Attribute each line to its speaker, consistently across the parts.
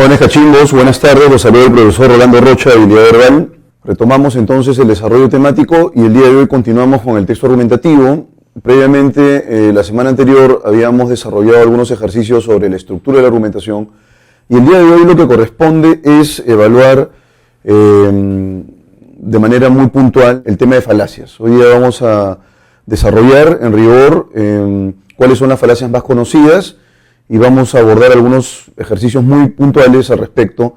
Speaker 1: Jóvenes cachimbos, buenas tardes, los saluda el profesor Rolando Rocha de Habilidad Verbal. Retomamos entonces el desarrollo temático y el día de hoy continuamos con el texto argumentativo. Previamente, la semana anterior habíamos desarrollado algunos ejercicios sobre la estructura de la argumentación y el día de hoy lo que corresponde es evaluar de manera muy puntual el tema de falacias. Hoy día vamos a desarrollar en rigor cuáles son las falacias más conocidas y vamos a abordar algunos ejercicios muy puntuales al respecto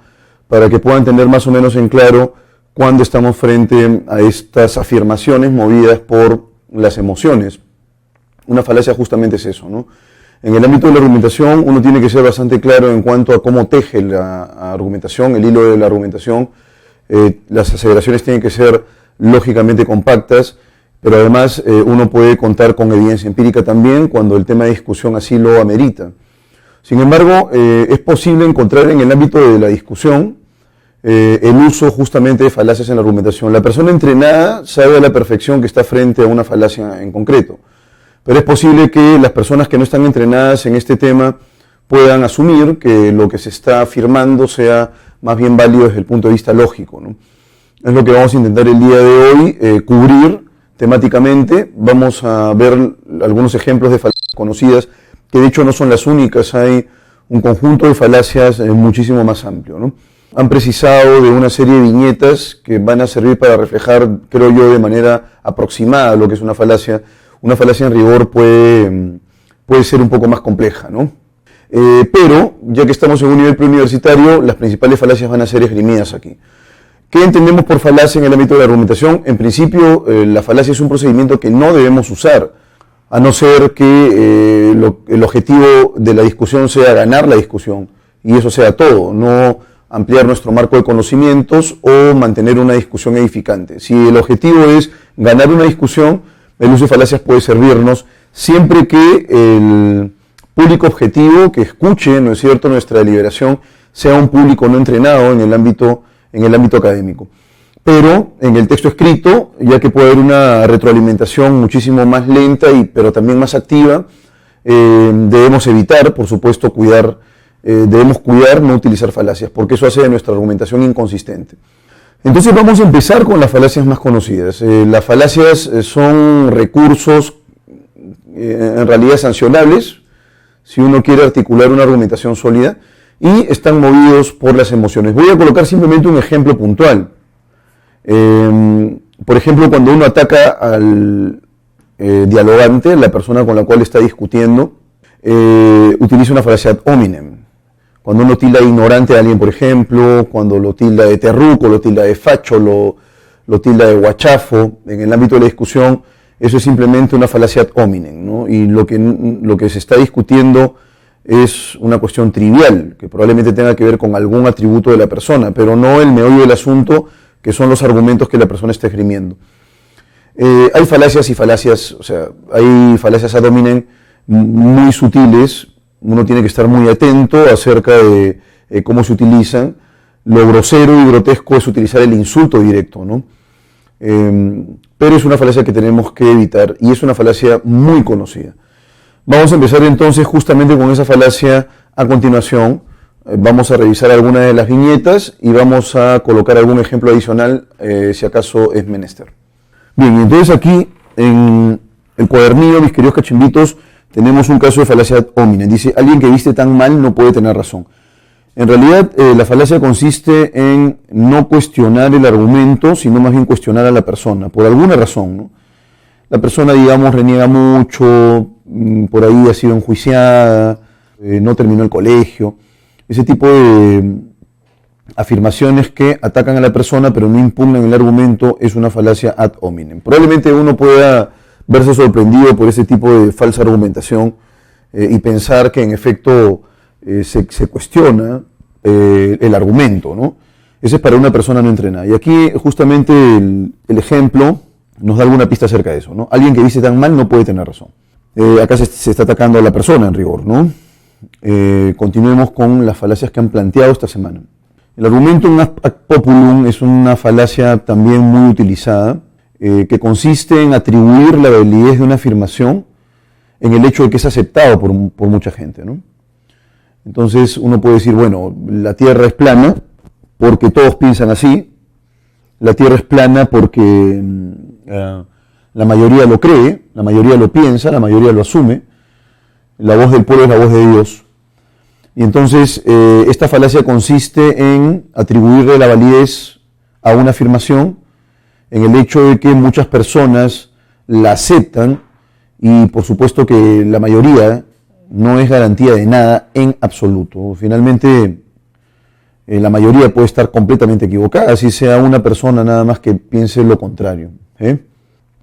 Speaker 1: para que puedan tener más o menos en claro cuando estamos frente a estas afirmaciones movidas por las emociones. Una falacia justamente es eso, ¿no? En el ámbito de la argumentación uno tiene que ser bastante claro en cuanto a cómo teje la argumentación, el hilo de la argumentación. Las aseveraciones tienen que ser lógicamente compactas, pero además uno puede contar con evidencia empírica también cuando el tema de discusión así lo amerita. Sin embargo, es posible encontrar en el ámbito de la discusión el uso justamente de falacias en la argumentación. La persona entrenada sabe a la perfección que está frente a una falacia en concreto, pero es posible que las personas que no están entrenadas en este tema puedan asumir que lo que se está afirmando sea más bien válido desde el punto de vista lógico, ¿no? Es lo que vamos a intentar el día de hoy cubrir temáticamente. Vamos a ver algunos ejemplos de falacias conocidas que de hecho no son las únicas, hay un conjunto de falacias muchísimo más amplio, ¿no? Han precisado de una serie de viñetas que van a servir para reflejar, creo yo, de manera aproximada lo que es una falacia. Una falacia en rigor puede ser un poco más compleja, ¿no? Pero, ya que estamos en un nivel preuniversitario, las principales falacias van a ser esgrimidas aquí. ¿Qué entendemos por falacia en el ámbito de la argumentación? En principio, la falacia es un procedimiento que no debemos usar, a no ser que el objetivo de la discusión sea ganar la discusión, y eso sea todo, no ampliar nuestro marco de conocimientos o mantener una discusión edificante. Si el objetivo es ganar una discusión, el uso de falacias puede servirnos siempre que el público objetivo que escuche, ¿no es cierto?, nuestra deliberación sea un público no entrenado en el ámbito académico. Pero en el texto escrito, ya que puede haber una retroalimentación muchísimo más lenta pero también más activa, debemos evitar, por supuesto, debemos cuidar no utilizar falacias, porque eso hace de nuestra argumentación inconsistente. Entonces vamos a empezar con las falacias más conocidas. Las falacias son recursos en realidad sancionables, si uno quiere articular una argumentación sólida, y están movidos por las emociones. Voy a colocar simplemente un ejemplo puntual. Por ejemplo, cuando uno ataca al dialogante, la persona con la cual está discutiendo, utiliza una falacia ad hominem. Cuando uno tilda de ignorante a alguien, por ejemplo, cuando lo tilda de terruco, lo tilda de facho, lo tilda de guachafo, en el ámbito de la discusión, eso es simplemente una falacia ad hominem, ¿no? Y lo que se está discutiendo es una cuestión trivial, que probablemente tenga que ver con algún atributo de la persona, pero no el meollo del asunto, que son los argumentos que la persona está esgrimiendo. Hay falacias y falacias, o sea, hay falacias ad hominem muy sutiles. Uno tiene que estar muy atento acerca de cómo se utilizan. Lo grosero y grotesco es utilizar el insulto directo, ¿no? Pero es una falacia que tenemos que evitar y es una falacia muy conocida. Vamos a empezar entonces justamente con esa falacia a continuación. Vamos a revisar algunas de las viñetas y vamos a colocar algún ejemplo adicional si acaso es menester. Bien, entonces aquí en el cuadernillo, mis queridos cachimbitos, tenemos un caso de falacia ad hominem. Dice, alguien que viste tan mal no puede tener razón. En realidad, la falacia consiste en no cuestionar el argumento, sino más bien cuestionar a la persona, por alguna razón, ¿no? La persona, digamos, reniega mucho, por ahí ha sido enjuiciada, no terminó el colegio. Ese tipo de afirmaciones que atacan a la persona pero no impugnan el argumento es una falacia ad hominem. Probablemente uno pueda verse sorprendido por ese tipo de falsa argumentación y pensar que en efecto se cuestiona el argumento, ¿no? Ese es para una persona no entrenada. Y aquí justamente el ejemplo nos da alguna pista acerca de eso, ¿no? Alguien que dice tan mal no puede tener razón. Acá se está atacando a la persona en rigor, ¿no? Continuemos con las falacias que han planteado esta semana. El argumentum ad populum es una falacia también muy utilizada, que consiste en atribuir la validez de una afirmación en el hecho de que es aceptado por mucha gente, ¿no? Entonces uno puede decir, bueno, la Tierra es plana porque todos piensan así, la Tierra es plana porque la mayoría lo cree, la mayoría lo piensa, la mayoría lo asume, la voz del pueblo es la voz de Dios. Y entonces esta falacia consiste en atribuirle la validez a una afirmación en el hecho de que muchas personas la aceptan y por supuesto que la mayoría no es garantía de nada en absoluto. Finalmente, la mayoría puede estar completamente equivocada, si sea una persona nada más que piense lo contrario.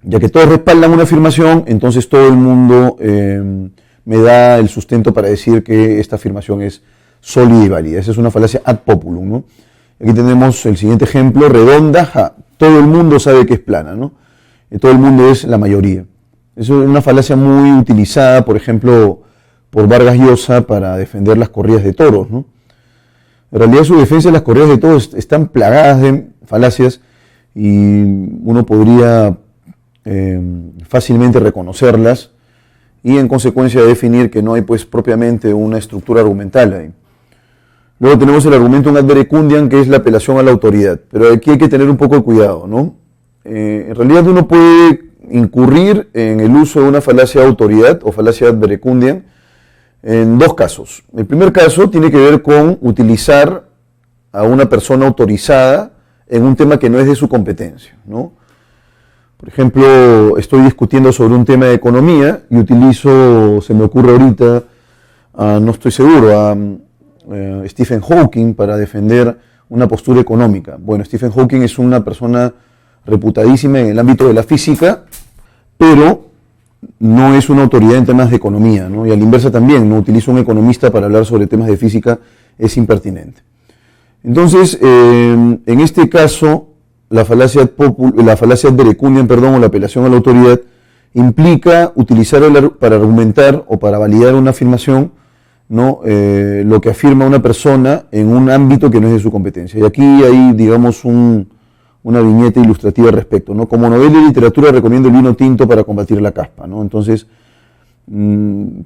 Speaker 1: Ya que todos respaldan una afirmación, entonces todo el mundo me da el sustento para decir que esta afirmación es sólida y válida. Esa es una falacia ad populum, ¿no? Aquí tenemos el siguiente ejemplo, redonda, todo el mundo sabe que es plana, ¿no? Y todo el mundo es la mayoría. Eso es una falacia muy utilizada, por ejemplo, por Vargas Llosa para defender las corridas de toros, ¿no? En realidad su defensa de las corridas de toros están plagadas de falacias y uno podría fácilmente reconocerlas y en consecuencia definir que no hay pues propiamente una estructura argumental ahí. Luego tenemos el argumentum ad verecundiam, que es la apelación a la autoridad, pero aquí hay que tener un poco de cuidado, ¿no? En realidad uno puede incurrir en el uso de una falacia de autoridad o falacia ad verecundiam en dos casos. El primer caso tiene que ver con utilizar a una persona autorizada en un tema que no es de su competencia, ¿no? Por ejemplo, estoy discutiendo sobre un tema de economía y utilizo, se me ocurre ahorita, no estoy seguro, a Stephen Hawking para defender una postura económica. Bueno, Stephen Hawking es una persona reputadísima en el ámbito de la física, pero no es una autoridad en temas de economía, ¿no? Y a la inversa también, no utilizo un economista para hablar sobre temas de física, es impertinente. Entonces, en este caso, la falacia ad verecundiam, o la apelación a la autoridad, implica utilizar para argumentar o para validar una afirmación, ¿no? Lo que afirma una persona en un ámbito que no es de su competencia. Y aquí hay, digamos, una viñeta ilustrativa al respecto, ¿no? Como novela de literatura recomiendo el vino tinto para combatir la caspa, ¿no? Entonces,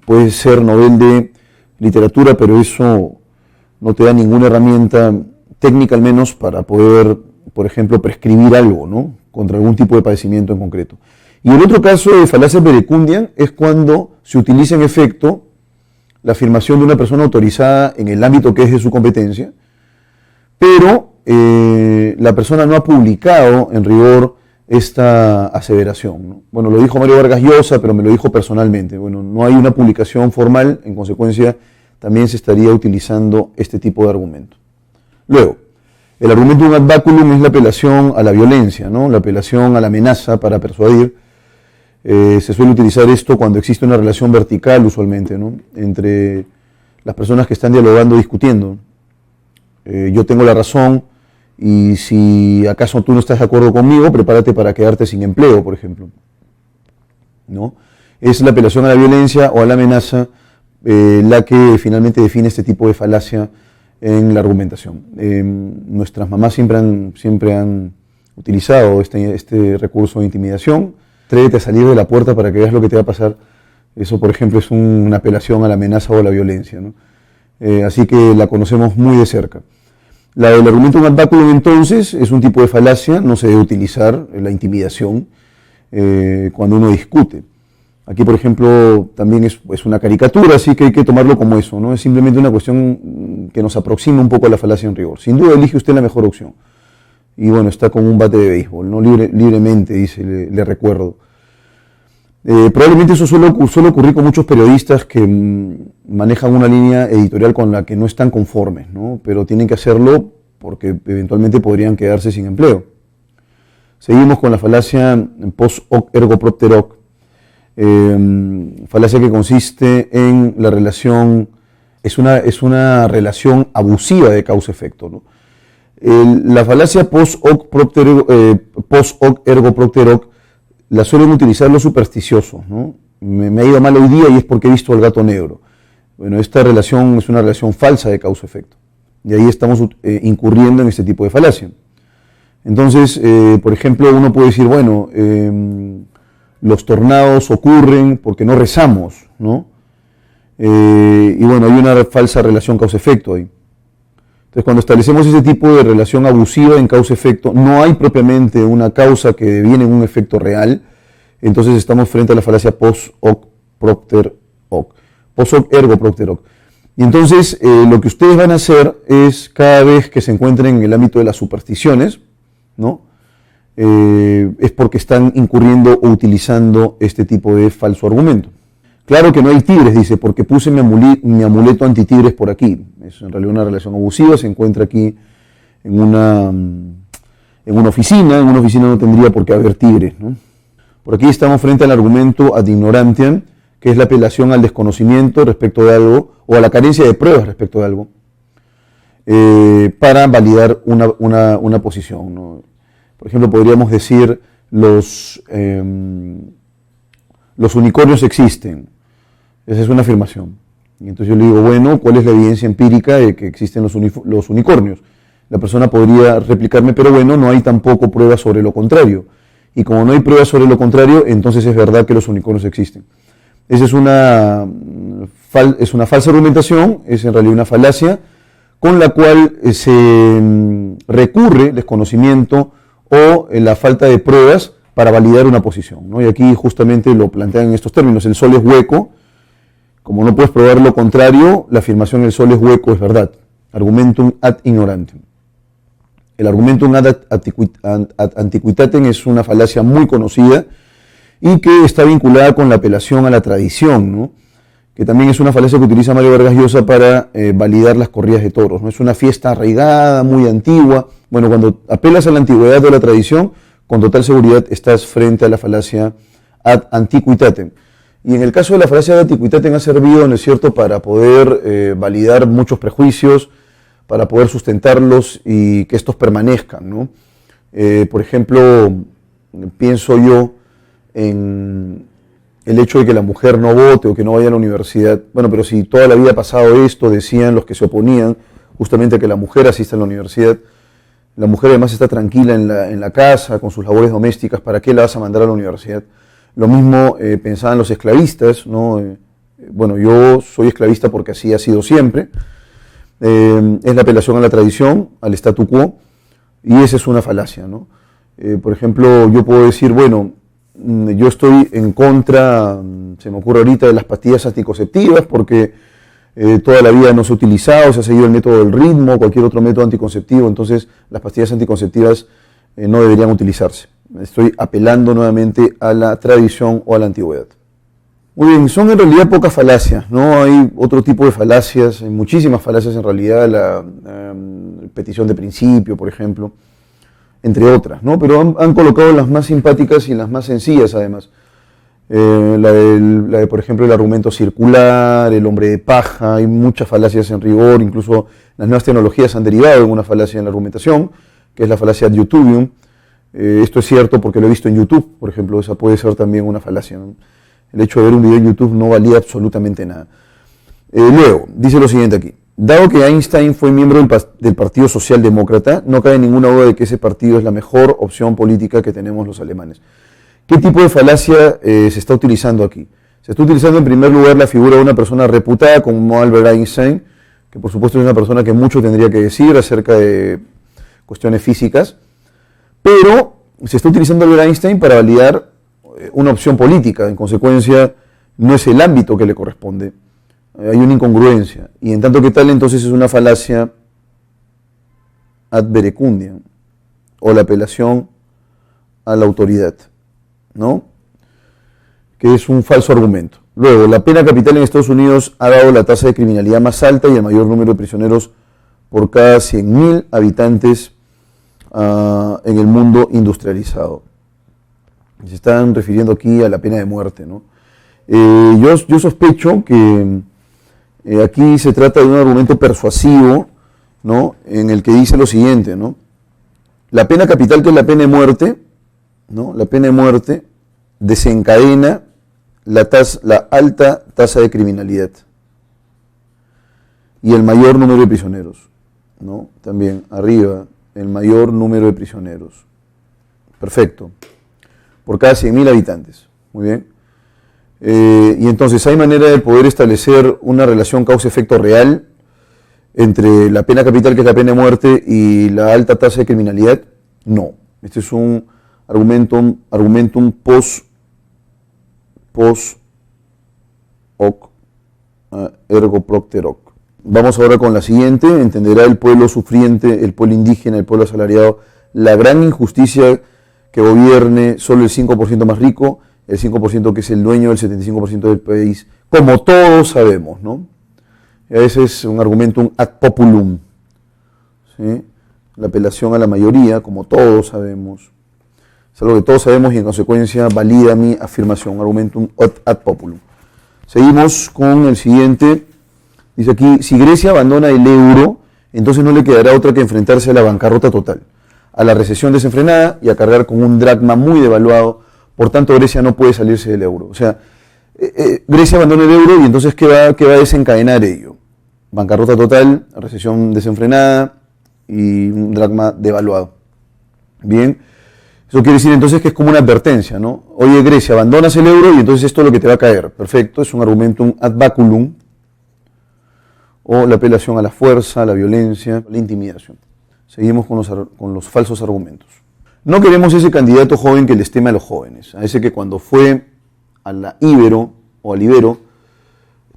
Speaker 1: puede ser novel de literatura, pero eso no te da ninguna herramienta técnica al menos para poder, por ejemplo, prescribir algo, ¿no? Contra algún tipo de padecimiento en concreto. Y el otro caso de falacia ad verecundiam es cuando se utiliza en efecto la afirmación de una persona autorizada en el ámbito que es de su competencia, pero la persona no ha publicado en rigor esta aseveración, ¿no? Bueno, lo dijo Mario Vargas Llosa, pero me lo dijo personalmente. Bueno, no hay una publicación formal, en consecuencia también se estaría utilizando este tipo de argumento. Luego, el argumentum ad baculum es la apelación a la violencia, ¿no? La apelación a la amenaza para persuadir. Se suele utilizar esto cuando existe una relación vertical usualmente, ¿no? Entre las personas que están dialogando, discutiendo. Yo tengo la razón y si acaso tú no estás de acuerdo conmigo, prepárate para quedarte sin empleo, por ejemplo, ¿no? Es la apelación a la violencia o a la amenaza la que finalmente define este tipo de falacia en la argumentación. Nuestras mamás siempre han utilizado este recurso de intimidación. Atrévete a salir de la puerta para que veas lo que te va a pasar. Eso, por ejemplo, es una apelación a la amenaza o a la violencia, ¿no? Así que la conocemos muy de cerca. La del argumentum ad baculum, entonces, es un tipo de falacia, no se debe utilizar la intimidación cuando uno discute. Aquí, por ejemplo, también es una caricatura, así que hay que tomarlo como eso, ¿no? Es simplemente una cuestión que nos aproxima un poco a la falacia en rigor. Sin duda elige usted la mejor opción. Y bueno, está con un bate de béisbol, ¿no? Libremente, dice, le recuerdo. Probablemente eso suele ocurrir con muchos periodistas que manejan una línea editorial con la que no están conformes, ¿no? Pero tienen que hacerlo porque eventualmente podrían quedarse sin empleo. Seguimos con la falacia post hoc ergo propter hoc, falacia que consiste en la relación, es una relación abusiva de causa-efecto, ¿no? La falacia post hoc ergo propter hoc la suelen utilizar los supersticiosos, ¿no? Me ha ido mal hoy día y es porque he visto al gato negro. Bueno, esta relación es una relación falsa de causa-efecto. Y ahí estamos incurriendo en este tipo de falacia. Entonces, por ejemplo, uno puede decir, bueno, los tornados ocurren porque no rezamos, ¿no? Y bueno, hay una falsa relación causa-efecto ahí. Entonces, cuando establecemos ese tipo de relación abusiva en causa-efecto, no hay propiamente una causa que deviene en un efecto real, entonces estamos frente a la falacia post hoc propter hoc. Post hoc ergo propter hoc. Y entonces, lo que ustedes van a hacer es, cada vez que se encuentren en el ámbito de las supersticiones, ¿no? Es porque están incurriendo o utilizando este tipo de falso argumento. Claro que no hay tigres, dice, porque puse mi amuleto antitigres por aquí. Es en realidad una relación abusiva, se encuentra aquí en una oficina. En una oficina no tendría por qué haber tigres, ¿no? Por aquí estamos frente al argumento ad ignorantiam, que es la apelación al desconocimiento respecto de algo, o a la carencia de pruebas respecto de algo, para validar una posición, ¿no? Por ejemplo, podríamos decir, los unicornios existen. Esa es una afirmación. Y entonces yo le digo, bueno, ¿cuál es la evidencia empírica de que existen los unicornios? La persona podría replicarme, pero bueno, no hay tampoco pruebas sobre lo contrario. Y como no hay pruebas sobre lo contrario, entonces es verdad que los unicornios existen. Esa es una falsa argumentación, es en realidad una falacia, con la cual se recurre el desconocimiento o la falta de pruebas para validar una posición, ¿no? Y aquí justamente lo plantean en estos términos: el sol es hueco. Como no puedes probar lo contrario, la afirmación el sol es hueco es verdad. Argumentum ad ignorantium. El argumentum ad antiquitatem es una falacia muy conocida y que está vinculada con la apelación a la tradición, ¿no? Que también es una falacia que utiliza Mario Vargas Llosa para validar las corridas de toros, ¿no? Es una fiesta arraigada, muy antigua. Bueno, cuando apelas a la antigüedad o a la tradición, con total seguridad estás frente a la falacia ad antiquitatem. Y en el caso de la falacia de antiquitatem ha servido, ¿no es cierto?, para poder validar muchos prejuicios, para poder sustentarlos y que estos permanezcan, ¿no? Por ejemplo, pienso yo en el hecho de que la mujer no vote o que no vaya a la universidad. Bueno, pero si toda la vida ha pasado esto, decían los que se oponían justamente a que la mujer asista a la universidad, la mujer además está tranquila en la casa, con sus labores domésticas, ¿para qué la vas a mandar a la universidad? Lo mismo pensaban los esclavistas, ¿no? Bueno, yo soy esclavista porque así ha sido siempre. Es la apelación a la tradición, al statu quo, y esa es una falacia, ¿no? Por ejemplo, yo puedo decir, bueno, yo estoy en contra, se me ocurre ahorita, de las pastillas anticonceptivas porque toda la vida no se ha utilizado, se ha seguido el método del ritmo, cualquier otro método anticonceptivo, entonces las pastillas anticonceptivas no deberían utilizarse. Estoy apelando nuevamente a la tradición o a la antigüedad. Muy bien, son en realidad pocas falacias, ¿no? Hay otro tipo de falacias, hay muchísimas falacias en realidad, la petición de principio, por ejemplo, entre otras, ¿no? Pero han colocado las más simpáticas y las más sencillas, además. La de, por ejemplo, el argumento circular, el hombre de paja, hay muchas falacias en rigor, incluso las nuevas tecnologías han derivado en una falacia en la argumentación, que es la falacia ad YouTubium. Esto es cierto porque lo he visto en YouTube, por ejemplo, esa puede ser también una falacia, ¿no? El hecho de ver un video en YouTube no valía absolutamente nada. Luego, dice lo siguiente aquí: dado que Einstein fue miembro del Partido Socialdemócrata, no cabe ninguna duda de que ese partido es la mejor opción política que tenemos los alemanes. ¿Qué tipo de falacia se está utilizando aquí? Se está utilizando en primer lugar la figura de una persona reputada como Albert Einstein, que por supuesto es una persona que mucho tendría que decir acerca de cuestiones físicas, pero se está utilizando Albert Einstein para validar una opción política. En consecuencia, no es el ámbito que le corresponde. Hay una incongruencia. Y en tanto que tal, entonces es una falacia ad verecundiam, o la apelación a la autoridad, ¿no? Que es un falso argumento. Luego, la pena capital en Estados Unidos ha dado la tasa de criminalidad más alta y el mayor número de prisioneros por cada 100.000 habitantes en el mundo industrializado. Se están refiriendo aquí a la pena de muerte, ¿no? Yo sospecho que aquí se trata de un argumento persuasivo, ¿no? En el que dice lo siguiente, ¿no? La pena capital, que es la pena de muerte, ¿no? La pena de muerte desencadena la alta tasa de criminalidad y el mayor número de prisioneros, ¿no? También arriba, el mayor número de prisioneros. Perfecto. Por cada 100.000 habitantes. Muy bien. Y entonces, ¿hay manera de poder establecer una relación causa-efecto real entre la pena capital, que es la pena de muerte, y la alta tasa de criminalidad? No. Este es un argumentum post hoc ergo propter hoc. Vamos ahora con la siguiente. ¿Entenderá el pueblo sufriente, el pueblo indígena, el pueblo asalariado, la gran injusticia que gobierne solo el 5% más rico, el 5% que es el dueño del 75% del país? Como todos sabemos, ¿no? Ese es un argumentum ad populum, ¿sí? La apelación a la mayoría, como todos sabemos. Es algo que todos sabemos y en consecuencia valida mi afirmación, argumentum ad populum. Seguimos con el siguiente. Dice aquí, si Grecia abandona el euro, entonces no le quedará otra que enfrentarse a la bancarrota total, a la recesión desenfrenada y a cargar con un dracma muy devaluado. Por tanto, Grecia no puede salirse del euro. O sea, Grecia abandona el euro y entonces ¿qué va a desencadenar ello? Bancarrota total, recesión desenfrenada y un dracma devaluado. Bien, eso quiere decir entonces que es como una advertencia, ¿no? Oye, Grecia, abandonas el euro y entonces esto es lo que te va a caer. Perfecto, es un argumentum ad baculum, o la apelación a la fuerza, a la violencia, a la intimidación. Seguimos con los falsos argumentos. No queremos ese candidato joven que les teme a los jóvenes, a ese que cuando fue a la Ibero o al Ibero,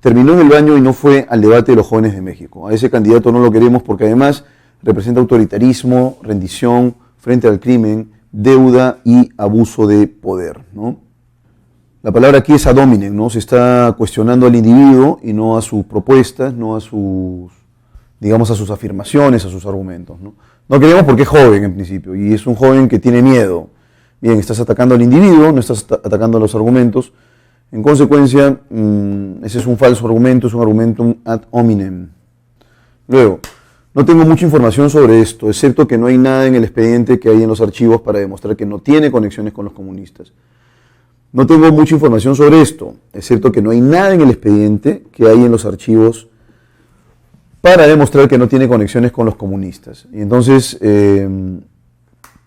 Speaker 1: terminó en el baño y no fue al debate de los jóvenes de México. A ese candidato no lo queremos porque además representa autoritarismo, rendición frente al crimen, deuda y abuso de poder, ¿no? La palabra aquí es ad hominem, ¿no? Se está cuestionando al individuo y no a sus propuestas, no a sus, digamos, a sus afirmaciones, a sus argumentos, ¿no? No queremos porque es joven en principio y es un joven que tiene miedo. Bien, estás atacando al individuo, no estás atacando a los argumentos. En consecuencia, ese es un falso argumento, es un argumentum ad hominem. Luego, no tengo mucha información sobre esto, excepto que no hay nada en el expediente que hay en los archivos para demostrar que no tiene conexiones con los comunistas. No tengo mucha información sobre esto, excepto que no hay nada en el expediente que hay en los archivos para demostrar que no tiene conexiones con los comunistas. Y entonces,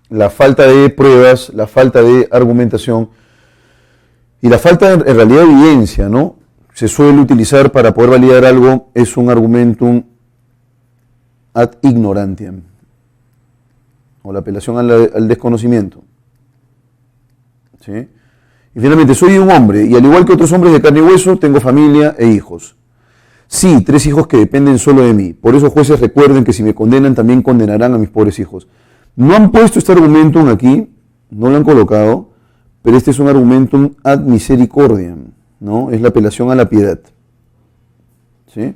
Speaker 1: la falta de pruebas, la falta de argumentación y la falta en realidad de evidencia, ¿no? Se suele utilizar para poder validar algo, es un argumentum ad ignorantiam, o la apelación al desconocimiento, ¿sí? Y finalmente, soy un hombre, y al igual que otros hombres de carne y hueso, tengo familia e hijos. Sí, 3 hijos que dependen solo de mí. Por eso, jueces, recuerden que si me condenan, también condenarán a mis pobres hijos. No han puesto este argumentum aquí, no lo han colocado, pero este es un argumentum ad misericordiam, ¿no? Es la apelación a la piedad, ¿sí?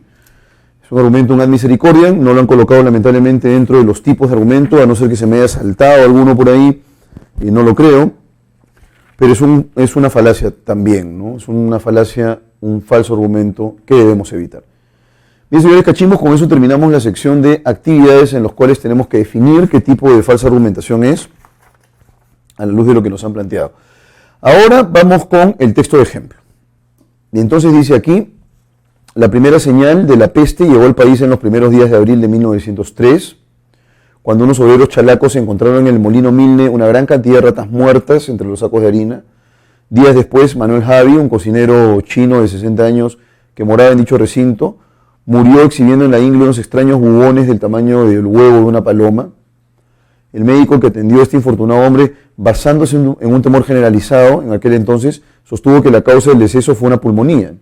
Speaker 1: Es un argumentum ad misericordiam, no lo han colocado lamentablemente dentro de los tipos de argumento, a no ser que se me haya saltado alguno por ahí, y no lo creo. Pero es una falacia también, ¿no? Es una falacia, un falso argumento que debemos evitar. Bien, señores cachimbos, con eso terminamos la sección de actividades en las cuales tenemos que definir qué tipo de falsa argumentación es, a la luz de lo que nos han planteado. Ahora vamos con el texto de ejemplo. Y entonces dice aquí, la primera señal de la peste llegó al país en los primeros días de abril de 1903, cuando unos obreros chalacos encontraron en el molino Milne una gran cantidad de ratas muertas entre los sacos de harina. Días después, Manuel Javi, un cocinero chino de 60 años que moraba en dicho recinto, murió exhibiendo en la ingle unos extraños bubones del tamaño del huevo de una paloma. El médico que atendió a este infortunado hombre, basándose en un temor generalizado en aquel entonces, sostuvo que la causa del deceso fue una pulmonía.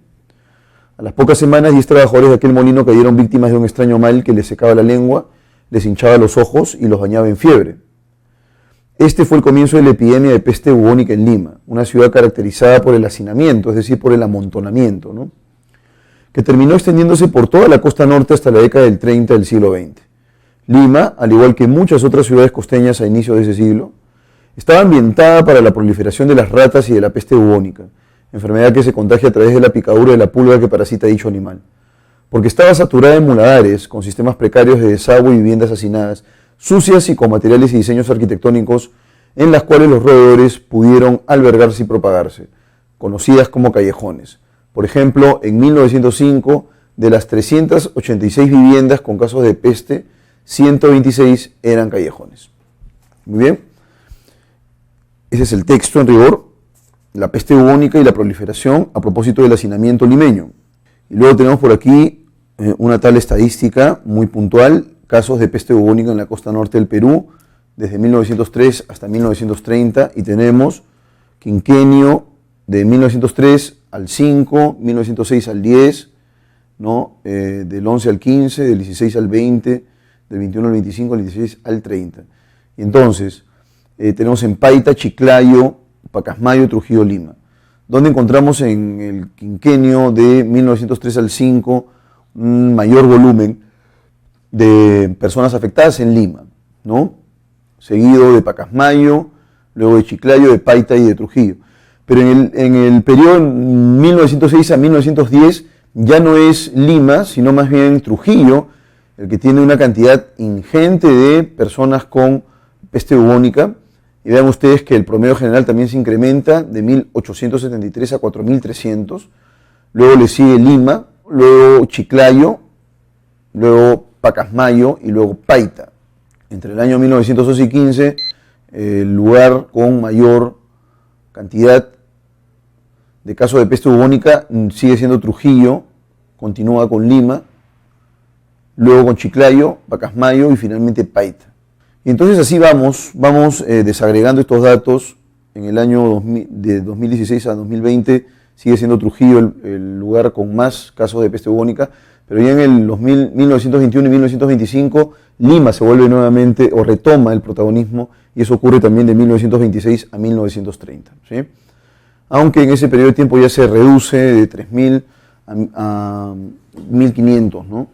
Speaker 1: A las pocas semanas, 10 trabajadores de aquel molino cayeron víctimas de un extraño mal que les secaba la lengua, les hinchaba los ojos y los bañaba en fiebre. Este fue el comienzo de la epidemia de peste bubónica en Lima, una ciudad caracterizada por el hacinamiento, es decir, por el amontonamiento, ¿no? Que terminó extendiéndose por toda la costa norte hasta la década del 30 del siglo XX. Lima, al igual que muchas otras ciudades costeñas a inicios de ese siglo, estaba ambientada para la proliferación de las ratas y de la peste bubónica, enfermedad que se contagia a través de la picadura de la pulga que parasita dicho animal. Porque estaba saturada de muladares, con sistemas precarios de desagüe y viviendas hacinadas, sucias y con materiales y diseños arquitectónicos en las cuales los roedores pudieron albergarse y propagarse, conocidas como callejones. Por ejemplo, en 1905, de las 386 viviendas con casos de peste, 126 eran callejones. Muy bien. Ese es el texto en rigor. la peste bubónica y la proliferación a propósito del hacinamiento limeño. Y luego tenemos por aquí una tabla estadística muy puntual, casos de peste bubónica en la costa norte del Perú, desde 1903 hasta 1930, y tenemos quinquenio de 1903 al 5, 1906 al 10, ¿no? Del 11 al 15, del 16 al 20, del 21 al 25, del 16 al 30. Y entonces, tenemos en Paita, Chiclayo, Pacasmayo, Trujillo, Lima, donde encontramos en el quinquenio de 1903 al 5 un mayor volumen de personas afectadas en Lima, ¿no? Seguido de Pacasmayo, luego de Chiclayo, de Paita y de Trujillo. Pero en el periodo 1906 a 1910 ya no es Lima, sino más bien Trujillo, el que tiene una cantidad ingente de personas con peste bubónica. Y vean ustedes que el promedio general también se incrementa de 1.873 a 4.300. Luego le sigue Lima, luego Chiclayo, luego Pacasmayo y luego Paita. Entre el año 1912 y 15, el lugar con mayor cantidad de casos de peste bubónica sigue siendo Trujillo, continúa con Lima, luego con Chiclayo, Pacasmayo y finalmente Paita. Y entonces así vamos desagregando estos datos. En el año de 2016 a 2020 sigue siendo Trujillo el lugar con más casos de peste bubónica, pero ya en el 1921 y 1925 Lima se vuelve nuevamente o retoma el protagonismo, y eso ocurre también de 1926 a 1930, ¿sí? Aunque en ese periodo de tiempo ya se reduce de 3.000 a 1.500, ¿no?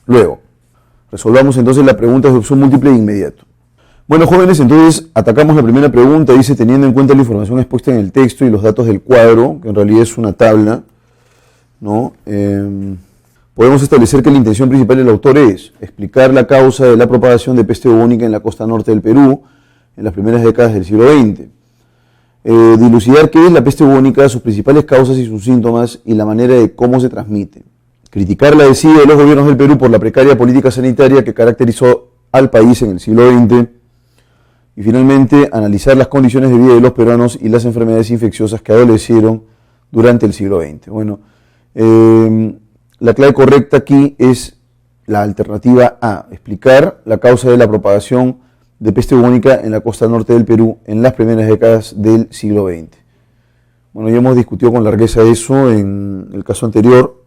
Speaker 1: Luego, resolvamos entonces la pregunta de opción múltiple de inmediato. Bueno, jóvenes, entonces atacamos la primera pregunta. Dice, teniendo en cuenta la información expuesta en el texto y los datos del cuadro, que en realidad es una tabla, ¿no? Podemos establecer que la intención principal del autor es explicar la causa de la propagación de peste bubónica en la costa norte del Perú en las primeras décadas del siglo XX. Dilucidar qué es la peste bubónica, sus principales causas y sus síntomas y la manera de cómo se transmite. Criticar la desidia de los gobiernos del Perú por la precaria política sanitaria que caracterizó al país en el siglo XX. Y finalmente, analizar las condiciones de vida de los peruanos y las enfermedades infecciosas que adolecieron durante el siglo XX. Bueno, la clave correcta aquí es la alternativa A, explicar la causa de la propagación de peste bubónica en la costa norte del Perú en las primeras décadas del siglo XX. Bueno, ya hemos discutido con largueza eso en el caso anterior.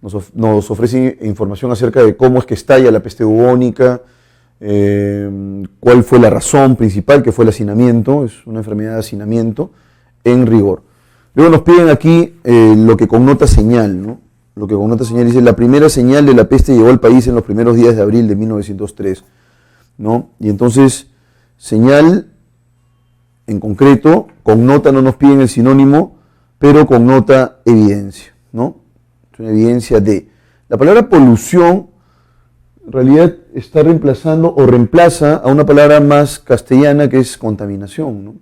Speaker 1: Nos ofrece información acerca de cómo es que estalla la peste bubónica, cuál fue la razón principal, que fue el hacinamiento, es una enfermedad de hacinamiento en rigor. Luego nos piden aquí lo que connota señal, ¿no? Lo que connota señal dice, la primera señal de la peste llegó al país en los primeros días de abril de 1903, ¿no? Y entonces, señal en concreto, connota, no nos piden el sinónimo, pero connota evidencia, ¿no? Es una evidencia de. La palabra polución en realidad está reemplazando o reemplaza a una palabra más castellana que es contaminación, ¿no?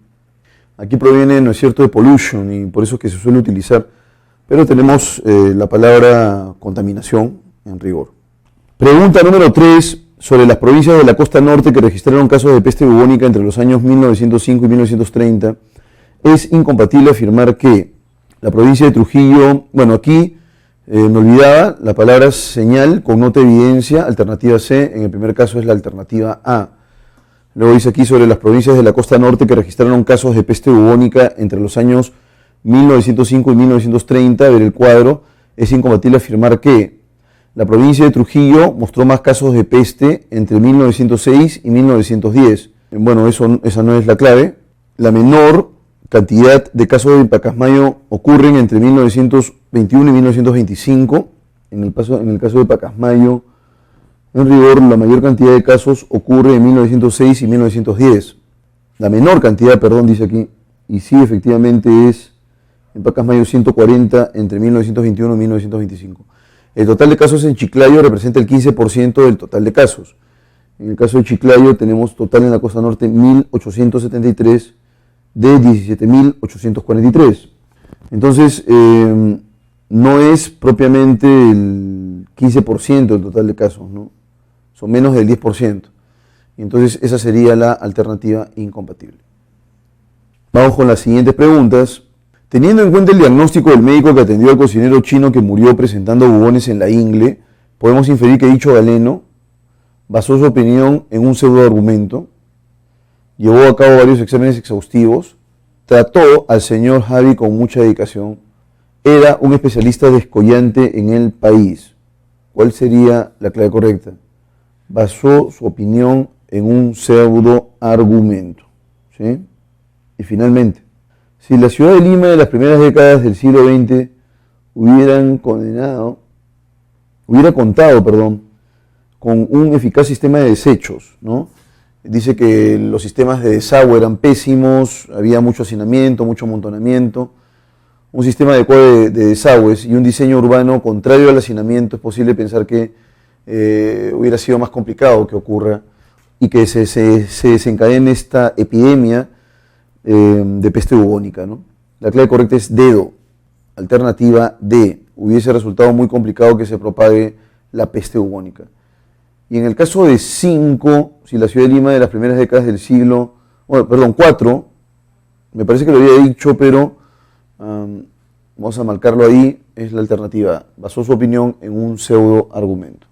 Speaker 1: Aquí proviene, ¿no es cierto?, de pollution, y por eso es que se suele utilizar, pero tenemos la palabra contaminación en rigor. Pregunta número 3, sobre las provincias de la costa norte que registraron casos de peste bubónica entre los años 1905 y 1930, es incompatible afirmar que la provincia de Trujillo, bueno, aquí me olvidaba, la palabra señal connota evidencia, alternativa C, en el primer caso es la alternativa A. Luego dice aquí sobre las provincias de la costa norte que registraron casos de peste bubónica entre los años 1905 y 1930, a ver el cuadro, es incompatible afirmar que la provincia de Trujillo mostró más casos de peste entre 1906 y 1910. Bueno, esa no es la clave. La menor cantidad de casos de Pacasmayo ocurren entre 1921 y 1925. En el caso de Pacasmayo, en rigor, la mayor cantidad de casos ocurre en 1906 y 1910. La menor cantidad, perdón, dice aquí, y sí, efectivamente es en Pacasmayo 140 entre 1921 y 1925. El total de casos en Chiclayo representa el 15% del total de casos. En el caso de Chiclayo tenemos total en la costa norte 1.873 de 17.843. Entonces, no es propiamente el 15% del total de casos, ¿no? Son menos del 10%. Y entonces esa sería la alternativa incompatible. Vamos con las siguientes preguntas. Teniendo en cuenta el diagnóstico del médico que atendió al cocinero chino que murió presentando bubones en la ingle, podemos inferir que dicho galeno basó su opinión en un pseudoargumento, llevó a cabo varios exámenes exhaustivos, trató al señor Javi con mucha dedicación, era un especialista descollante en el país. ¿Cuál sería la clave correcta? Basó su opinión en un pseudoargumento. ¿Sí? Y finalmente, si la ciudad de Lima de las primeras décadas del siglo XX hubiera contado, con un eficaz sistema de desechos, ¿no? Dice que los sistemas de desagüe eran pésimos, había mucho hacinamiento, mucho amontonamiento. Un sistema adecuado de desagües y un diseño urbano contrario al hacinamiento, es posible pensar que hubiera sido más complicado que ocurra y que se desencadene esta epidemia de peste bubónica, ¿no? La clave correcta es dedo, alternativa D. Hubiese resultado muy complicado que se propague la peste bubónica. Y en el caso de 5, si la ciudad de Lima de las primeras décadas del siglo, 4, me parece que lo había dicho, pero vamos a marcarlo ahí, es la alternativa. Basó su opinión en un pseudo argumento.